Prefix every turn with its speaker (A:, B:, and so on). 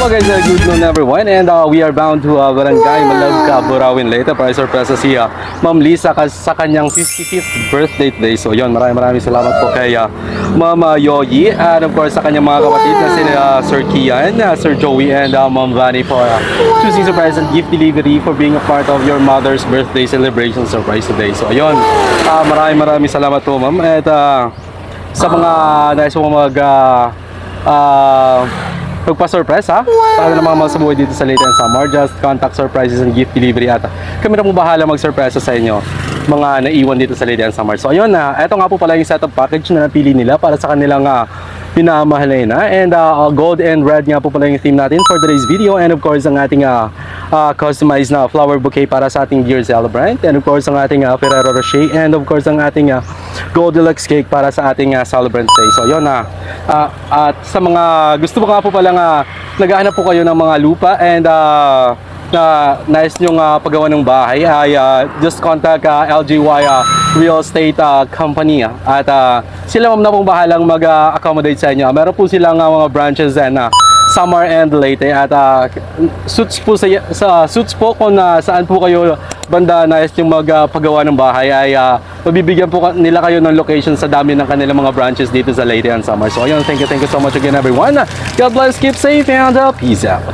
A: Hello guys, good noon everyone, and we are bound to Barangay Malagca, Burawin Leyte para surpresa si Ma'am Lisa sa kanyang 55th birthday today. So yun, maraming salamat po kay Ma'am Yoyi, and of course sa kanyang mga kapatid na sila Sir Kian, Sir Joey, and Ma'am Vanny for choosing surprise and gift delivery for being a part of your mother's birthday celebration surprise today. So ayun, maraming salamat po ma'am, at sa mga nais mo magpa-surprise para naman sa buhay dito sa Leyte and Samar, just contact surprises and gift delivery at kami na po bahala mag-surprise sa inyo mga naiwan dito sa Leyte and Samar. So ayun na, ito nga po pala yung setup package na napili nila para sa kanilang pinamahal na, and gold and red nga po pala yung theme natin for today's video, and of course ang ating customized na flower bouquet para sa ating dear celebrant, and of course ang ating Ferrero Rocher, and of course ang ating gold deluxe cake para sa ating celebrant day. So yun na, at sa mga gusto mo nga po pala naghahanap po kayo ng mga lupa and na nais nyong paggawa ng bahay, ay just contact LGY Real Estate Company, at sila ma'am na pong bahalang mag-accommodate sa inyo. Meron po silang mga branches and Samar and Leyte, at suits po kung saan po kayo banda nais yung magpagawa ng bahay, ay mabibigyan po nila kayo ng location sa dami ng kanilang mga branches dito sa Leyte and Samar. So ayun, thank you so much again everyone. God bless, keep safe, and peace out.